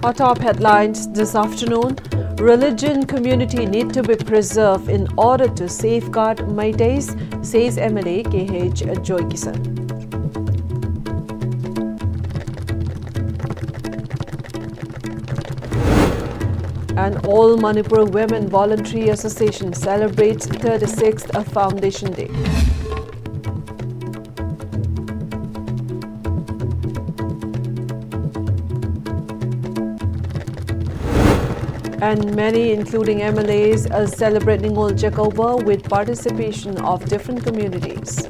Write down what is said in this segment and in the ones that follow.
Our top headlines this afternoon. Religion community need to be preserved in order to safeguard Meiteis, says MLA KH Joy Kisan. And All Manipur Women Voluntary Association celebrates 36th Foundation Day. And many, including MLAs, celebrate Ningol Chakouba with participation of different communities.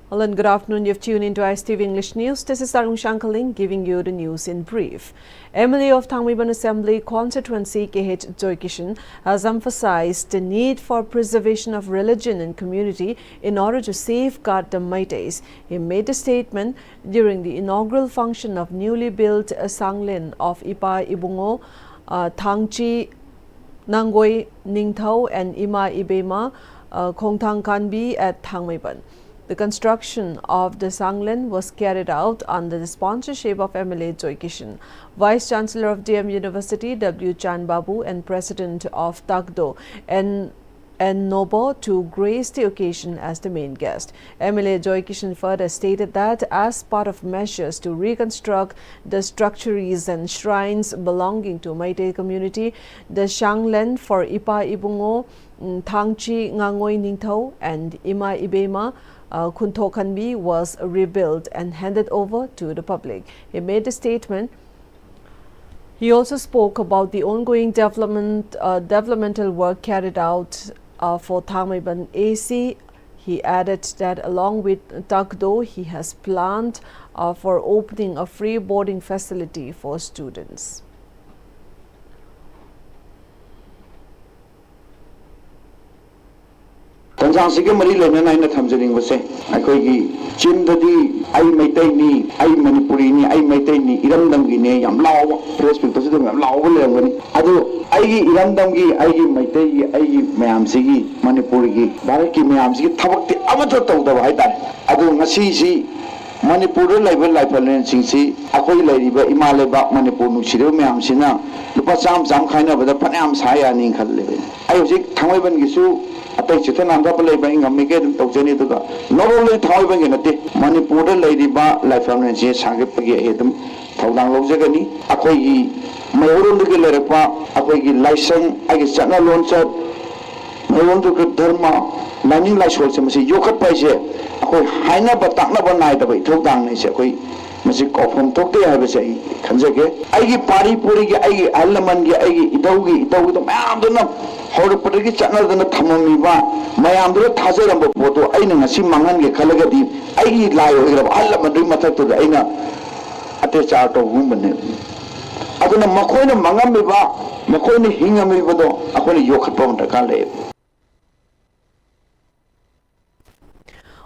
Hello and good afternoon. You've tuned into Pm-Istv English News. This is Arun Shankaling giving you the news in brief. MLA of Thangmeiban Assembly Constituency KH Joy Kishan has emphasized the need for preservation of religion and community in order to safeguard the Meiteis. He made the statement during the inaugural function of newly built Sanglin of Ipa Ibungo, Thangchi, Nangoi, Ningthau and Ima Ibema, Khongthang Kanbi at Thangmeiban. The construction of the Sanglin was carried out under the sponsorship of MLA Joy Kishan, Vice Chancellor of DM University W. Chan Babu and President of Takdo and Nobo to grace the occasion as the main guest. MLA Joy Kishan further stated that as part of measures to reconstruct the structures and shrines belonging to Meitei community, the Sanglin for Ipa Ibungo, Thangchi Ngangoi Ningthau and Ima Ibema Kuntho Kanbi was rebuilt and handed over to the public. He made a statement. He also spoke about the ongoing developmental work carried out for Thangmeiban AC. He added that along with Takdo, he has planned for opening a free boarding facility for students. Tanjangsiga mari lena na thamjering base akoi gi chindadi ai maitai ni ai manipuri ni ai maitai ni iramdam gi ne yam law respect to sidum yam law le ngani adu ai gi iramdam gi ai gi maitai gi ai gi mayam sigi manipuri gi bharat ki mayam sigi thabak ti amata tawda hai ta adu ngasi si manipur level level sing si akoi leiriba imaleba manipur nu sire mayam sina lupa cham khaina bada phanam saya ning khalle ai hojik Thangmeiban gi su atai chithan andra pale bang amike dum tawjani duga not only Thangmeiban ge nate manipur da leiriba lifeline je sangep ge hedum thawdang lojagani akoi gi mayoron ge lerepa akoi gi laisang agi chana loncha mayoron du dharma learning laisol se masi yokat pai se akoi haina ba takna ba nai da bai thawdang nei se akoi masi kofom tokte ha ba se khanjage agi pari puri ge agi allaman ge agi idaugi to mayam dun How Putty channel than a Tamamiba, Mayandra Tazaram Poto, Aina, Simangan, Kalagati, I lie of Alamadrimata to the Aina attach out of women. Aduna Makoina Mangamiba, Makoni Hingamibo, Akoni Yokapon Takale.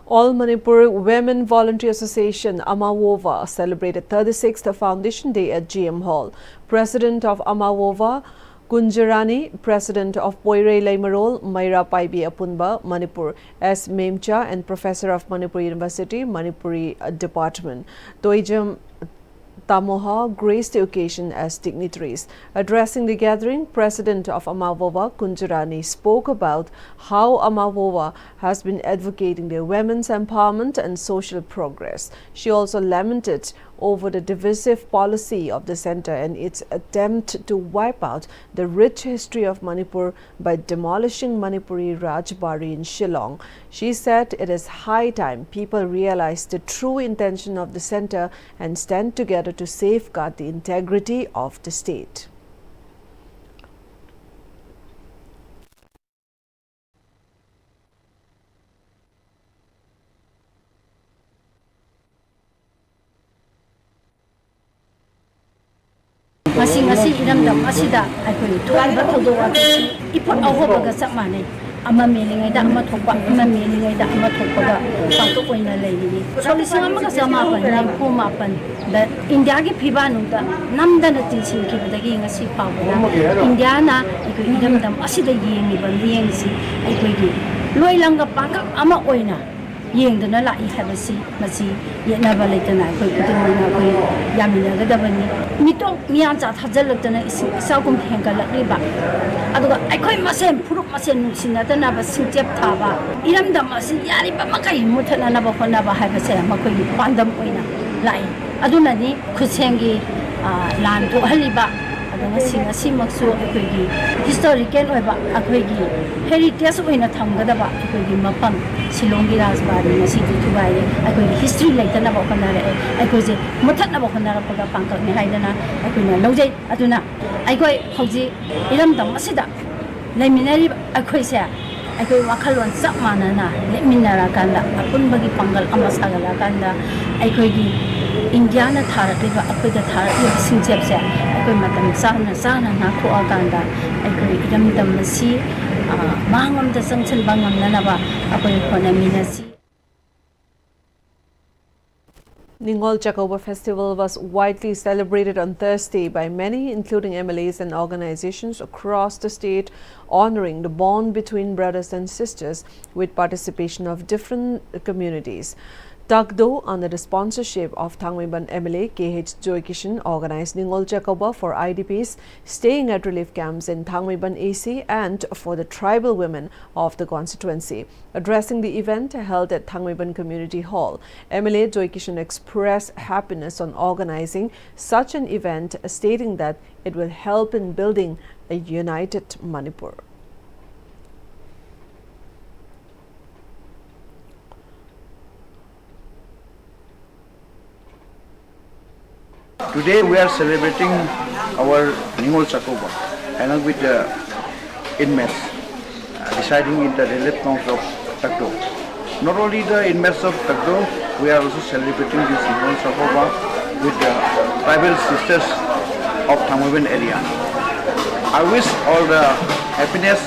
All Manipur Women Voluntary Association AMAWOVA celebrated 36th Foundation Day at GM Hall. President of AMAWOVA Kunjarani, President of Poire Laimarol, Maira Paibi Apunba, Manipur, S. Memcha, and Professor of Manipur University, Manipuri Department. Toijam Tamoha graced the occasion as dignitaries. Addressing the gathering, President of AMAWOVA, Kunjarani, spoke about how AMAWOVA has been advocating their women's empowerment and social progress. She also lamented over the divisive policy of the center and its attempt to wipe out the rich history of Manipur by demolishing Manipuri Rajbari in Shillong. She said it is high time people realize the true intention of the center and stand together to safeguard the integrity of the state. Ngasi iramdam asida aikoi thoiba thodo wa ipot ahoba ga chak mane ama melingai da ama thokpa ama melingai da ama thokpa ga pangto koina leini solising ama ga sama pan na phoma pan da India gi phiba nu da namda na tin sin ki badagi ngasi pawa India na aikoi iramdam asida yengi ban yengi si aikoi gi loi langa pangak ama oina yengdana lai habasi masi yenaba leitana koi kudingna koi yamina gadabani mitong miyan cha thajalakdana isagum hengalakliba aduga aikoi masen puruk masen nuksinadana ba singjep thaba iramdam asi yari ba makai muthana na ba hona ba habase makoi pandam oina lai adunani khusengi lan to haliba ngasi akoigi historical oiba akoigi heritage oina thamgadaba akoigi mapam silongi rajbari ngasi thubai akoigi history laitana ba khonare akoije muthatna ba khonara paga pangkak ni haidana akoina lojai aduna aikoi hauji iram dam asida laiminari akoise aikoi wakhalon chap manana leminara kanda apunbagi pangal ama sagala kanda aikoigi India na tharakliba akoida tharakliba singjepse akoi matam sana na thu aganda akoi iramdam masi mangam da sangchen bangam nanaba akoi khona minasi. Ningol Chakouba festival was widely celebrated on Thursday by many, including MLAs and organizations across the state, honoring the bond between brothers and sisters with participation of different communities. Takdo, under the sponsorship of Thangmeiban MLA KH Joykishan, organized Ningol Chakouba for IDPs staying at relief camps in Thangmeiban AC and for the tribal women of the constituency. Addressing the event held at Thangmeiban Community Hall, MLA Joykishan expressed happiness on organizing such an event, stating that it will help in building a united Manipur. Today we are celebrating our Ningol Chakouba along with the inmates residing in the relief camps of Takdo. Not only the inmates of Takdo, we are also celebrating this Ningol Chakouba with the tribal sisters of Thangmeiban area. I wish all the happiness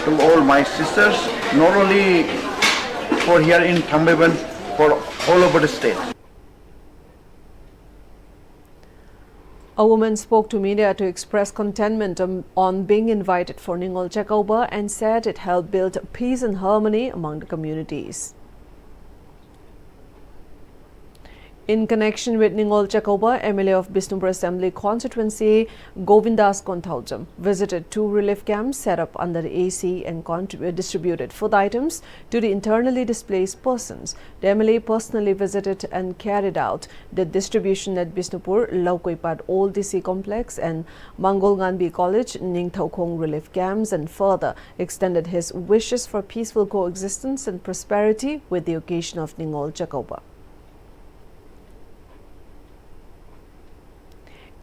to all my sisters, not only for here in Thangmeiban, for all over the state. A woman spoke to media to express contentment on being invited for Ningol Chakouba and said it helped build peace and harmony among the communities. In connection with Ningol Chakouba, MLA of Bishnupur Assembly constituency Govindas Konthaujam visited 2 relief camps set up under the AC and distributed food items to the internally displaced persons. The MLA personally visited and carried out the distribution at Bishnupur, Laukoipat Old DC Complex and Mangolganbi College, Ningthaukong relief camps, and further extended his wishes for peaceful coexistence and prosperity with the occasion of Ningol Chakouba.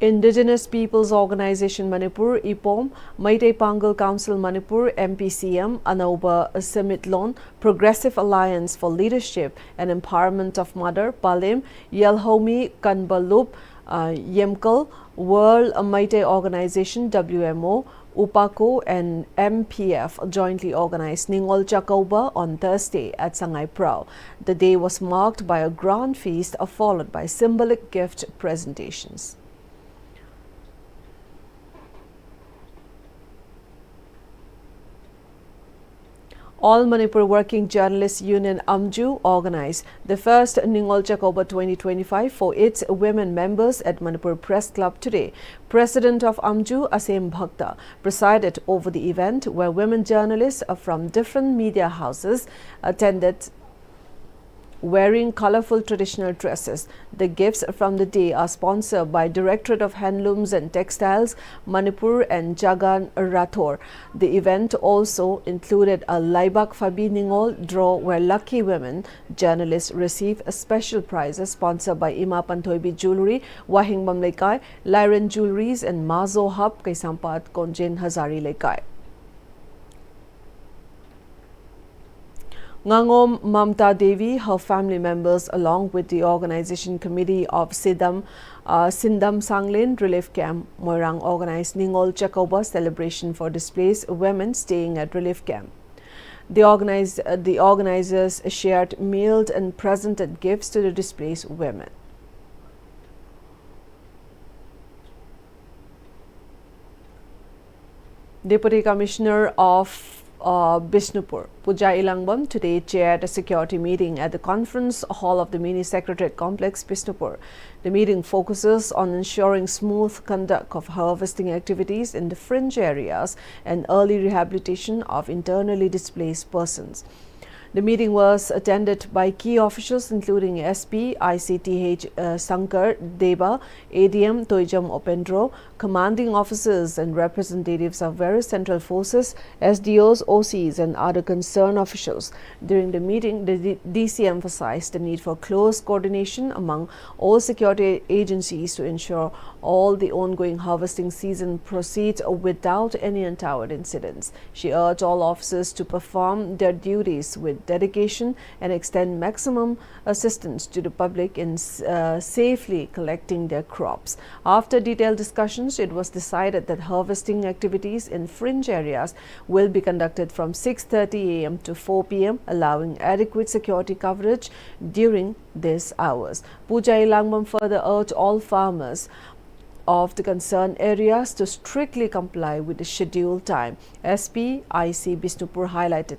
Indigenous Peoples Organization Manipur, IPOM, Meitei Pangal Council Manipur, MPCM, AMAWOVA Semitlon, Progressive Alliance for Leadership and Empowerment of Mother, PALEM, Yelhomi Kanbalup, Yemkal, World Meitei Organization, WMO, UPACO and MPF jointly organized Ningol Chakouba on Thursday at Sangay Prao. The day was marked by a grand feast followed by symbolic gift presentations. All Manipur Working Journalists Union AMJU organized the first Ningol Chakouba 2025 for its women members at Manipur Press Club today. President of AMJU, Asem Bhakta, presided over the event where women journalists from different media houses attended wearing colorful traditional dresses. The gifts from the day are sponsored by Directorate of Handlooms and Textiles, Manipur and Jagan Rathore. The event also included a Laibak Fabi Ningol draw where lucky women journalists receive special prizes sponsored by Ima Panthoibi Jewelry, Wahing Bam Lekai, Lyran Jewelries and Mazo Hub, Kaisampat Konjen Hazari Lekai. Ngangom Mamta Devi, her family members, along with the organization committee of Sindam Sanglin Relief Camp, Moirang organized Ningol Chakouba celebration for displaced women staying at relief camp. The organizers shared meals and presented gifts to the displaced women. Deputy Commissioner of Bishnupur. Puja Ilangbam today chaired a security meeting at the conference hall of the Mini Secretariat Complex, Bishnupur. The meeting focuses on ensuring smooth conduct of harvesting activities in the fringe areas and early rehabilitation of internally displaced persons. The meeting was attended by key officials including SP, ICTH Sankar Deba, ADM Toijam Opendro, commanding officers and representatives of various central forces, SDOs, OCs and other concerned officials. During the meeting, the DC emphasized the need for close coordination among all security agencies to ensure all the ongoing harvesting season proceeds without any untoward incidents. She urged all officers to perform their duties with dedication and extend maximum assistance to the public in safely collecting their crops. After detailed discussions, it was decided that harvesting activities in fringe areas will be conducted from 6:30 a.m. to 4 p.m., allowing adequate security coverage during these hours. Puja Ilangbam further urged all farmers of the concerned areas to strictly comply with the scheduled time. SP IC Bishnupur highlighted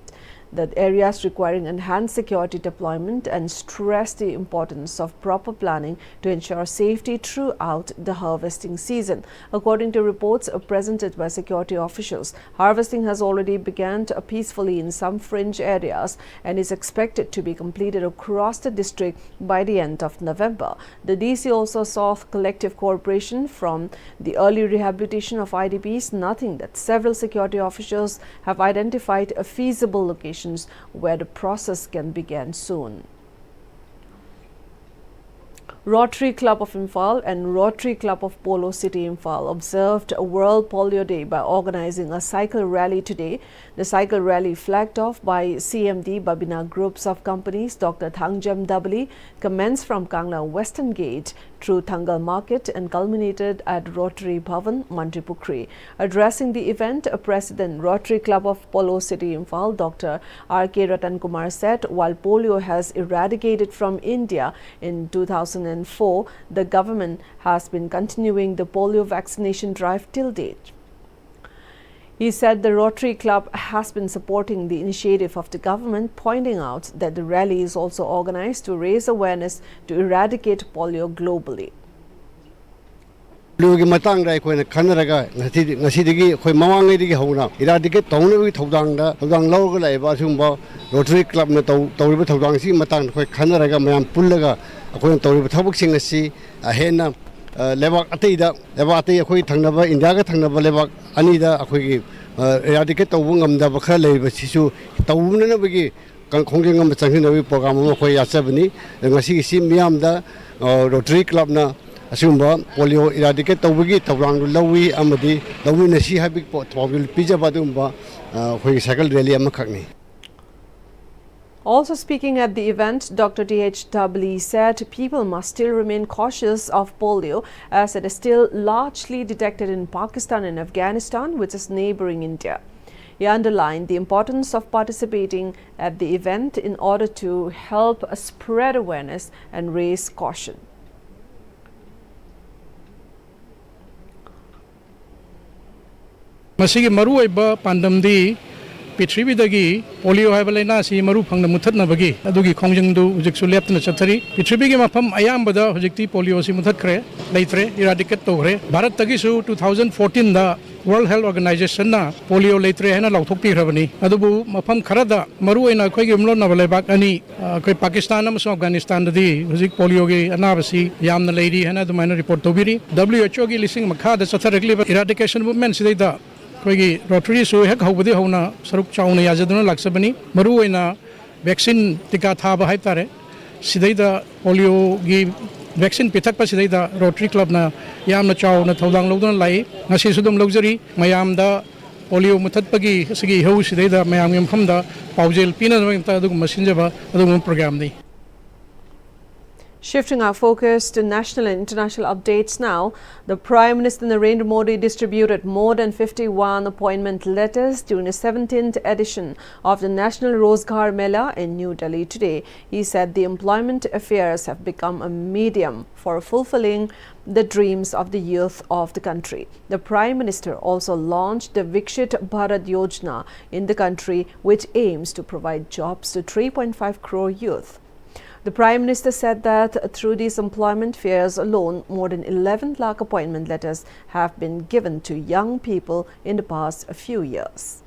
that areas requiring enhanced security deployment and stressed the importance of proper planning to ensure safety throughout the harvesting season. According to reports presented by security officials, harvesting has already begun peacefully in some fringe areas and is expected to be completed across the district by the end of November. The DC also sought collective cooperation from the early rehabilitation of IDPs, noting that several security officials have identified a feasible location where the process can begin soon. Rotary Club of Imphal and Rotary Club of Polo City Imphal observed a World Polio Day by organizing a cycle rally today. The cycle rally, flagged off by CMD Babina Groups of Companies, Dr. Thangjam Dabali, commenced from Kangla Western Gate through Thangal Market and culminated at Rotary Bhavan, Mantripukri. Addressing the event, President Rotary Club of Polo City Imphal, Dr. R.K. Ratan Kumar said, while polio has eradicated from India in 2004, the government has been continuing the polio vaccination drive till date. He said the Rotary Club has been supporting the initiative of the government, pointing out that the rally is also organized to raise awareness to eradicate polio globally. Polio matang da ko na khanaraga ngasi digi khoi mawang digi hona eradicate tawna wi thodang law ga lai ba sumba Rotary Club na tawri thodang si matang khoi khanaraga mayam pullaga khoi tawri thabuk sing asi hena lebak atida lebak atei khoi thangnaba India ga thangnaba lebak anida khoi eradicate tawbu ngamda khara leiba sisu tawbuna na bagi khongje ngam changhin nawi program ma khoi yasabni ngasi si miam da Rotary Club na asumba polio eradicate tawbagi tawrang lawi amadi lawi na si habik po tawbil pijaba dumba khoi cycle rally amakhakni. Also speaking at the event, Dr. T.H. Dabli said people must still remain cautious of polio as it is still largely detected in Pakistan and Afghanistan, which is neighboring India. He underlined the importance of participating at the event in order to help spread awareness and raise caution. Masigi maru aiba pandamdi Pitribidagi, polio habalena, si maru pang the Mutatnabagi, Adugi Kongjangdu, Jixu left in the Chatari, Pitribigi Mapam Ayambada, Hojikti, polio si Mutakre, Laitre, eradicate Tore, Barat Tagisu 2014, the World Health Organization, polio Laitre, and a Lautopi Ravani, Adubu, Mapam Karada, Maru and a Quagimlo Navalebak, Ani, Pakistan, Afghanistan, the Huzik polio, Anavasi, Yam the lady, and the minor report Tobiri, WHO listing Makada, Satarikli, eradication movement, Sida. Koigi Rotary so hek hobudi hona saruk chauna yajaduna laksabani maru oina vaccine tika thaba haitare sidaida polio gi vaccine pithakpa sidaida Rotary Club na yamna chauna thodang loduna lai ngasi sudum luxury mayamda polio muthatpagi sigi ho sidaida mayam yamhamda paujel pina ta adu masinjaba adu program ni. Shifting our focus to national and international updates now, the Prime Minister Narendra Modi distributed more than 51 appointment letters during the 17th edition of the National Rozgar Mela in New Delhi today. He said the employment affairs have become a medium for fulfilling the dreams of the youth of the country. The Prime Minister also launched the Vikshit Bharat Yojana in the country, which aims to provide jobs to 3.5 crore youth. The Prime Minister said that through these employment fairs alone, more than 11 lakh appointment letters have been given to young people in the past few years.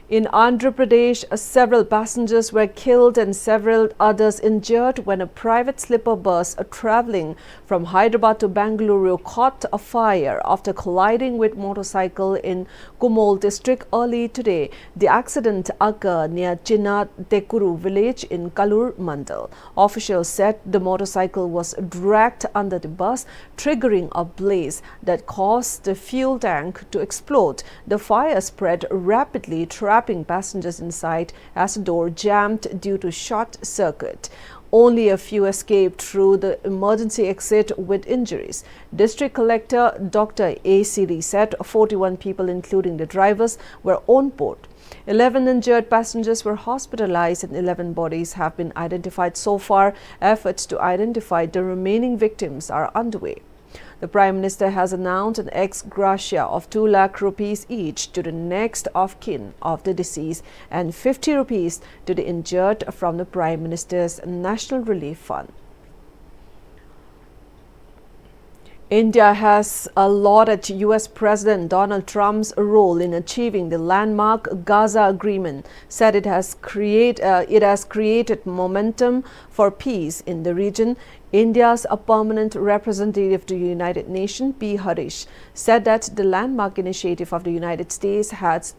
In Andhra Pradesh, several passengers were killed and several others injured when a private sleeper bus travelling from Hyderabad to Bengaluru caught a fire after colliding with motorcycle in Kumol district early today. The accident occurred near Chinna Tekuru village in Kalur Mandal. Officials said the motorcycle was dragged under the bus, triggering a blaze that caused the fuel tank to explode. The fire spread rapidly, trapping passengers inside as the door jammed due to short circuit. Only a few escaped through the emergency exit with injuries. District Collector Dr. A. Siri said 41 people, including the drivers, were on board. 11 injured passengers were hospitalized and 11 bodies have been identified so far. Efforts to identify the remaining victims are underway. The Prime Minister has announced an ex gratia of 2 lakh rupees each to the next of kin of the deceased and 50 rupees to the injured from the Prime Minister's National Relief Fund. India has lauded US President Donald Trump's role in achieving the landmark Gaza agreement, said it has created momentum for peace in the region. India's permanent representative to the United Nations, P. Harish, said that the landmark initiative of the United States has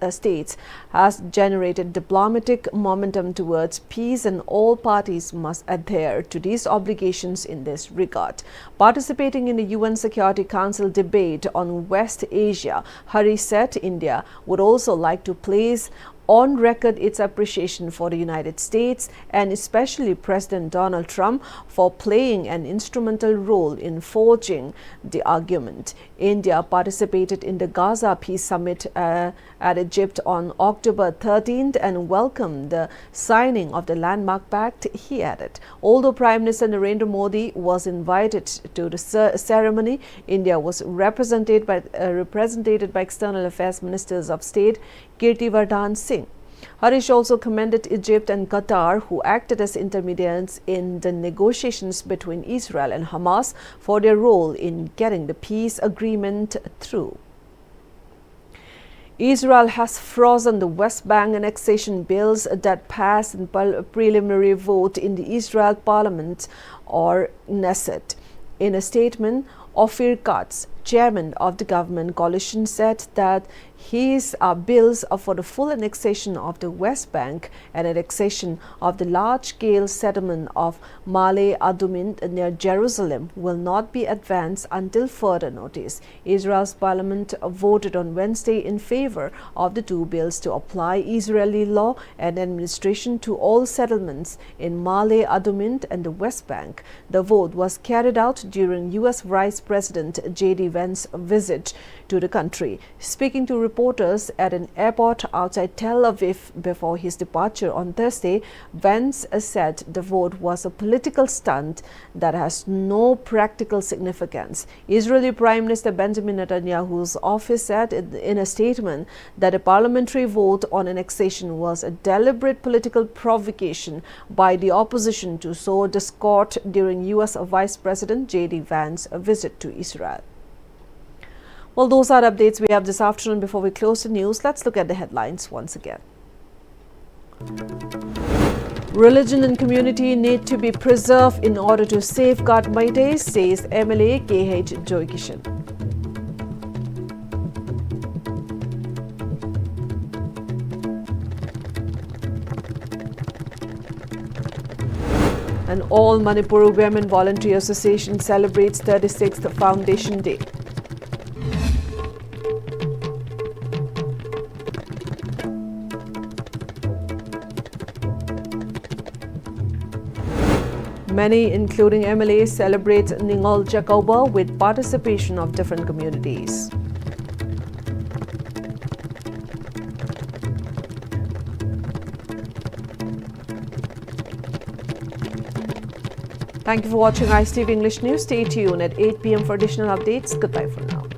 generated diplomatic momentum towards peace, and all parties must adhere to these obligations in this regard. Participating in the UN Security Council debate on West Asia, Harish said India would also like to place on record its appreciation for the United States and especially President Donald Trump for playing an instrumental role in forging the argument. India participated in the Gaza Peace Summit at Egypt on October 13th and welcomed the signing of the landmark pact, he added. Although Prime Minister Narendra Modi was invited to the ceremony, India was represented by External Affairs Ministers of State Kirti Vardhan Singh. Harish also commended Egypt and Qatar, who acted as intermediaries in the negotiations between Israel and Hamas, for their role in getting the peace agreement through. Israel has frozen the West Bank annexation bills that passed in preliminary vote in the Israel Parliament or Knesset. In a statement, Ophir Katz, chairman of the government coalition, said that his bills for the full annexation of the West Bank and annexation of the large-scale settlement of Ma'ale Adumim near Jerusalem will not be advanced until further notice. Israel's parliament voted on Wednesday in favor of the two bills to apply Israeli law and administration to all settlements in Ma'ale Adumim and the West Bank. The vote was carried out during U.S. Vice President J.D. Vance's visit to the country. Speaking to reporters at an airport outside Tel Aviv before his departure on Thursday, Vance said the vote was a political stunt that has no practical significance. Israeli Prime Minister Benjamin Netanyahu's office said in a statement that a parliamentary vote on annexation was a deliberate political provocation by the opposition to sow discord during U.S. Vice President J.D. Vance's visit to Israel. Well, those are updates we have this afternoon. Before we close the news, let's look at the headlines once again. Religion and community need to be preserved in order to safeguard Meiteis, says MLA K.H. Joykishan. And All Manipur Women Voluntary Association celebrates 36th Foundation Day. Many, including MLAs, celebrate Ningol Chakouba with participation of different communities. Thank you for watching ISTV English News. Stay tuned at 8 p.m. for additional updates. Goodbye for now.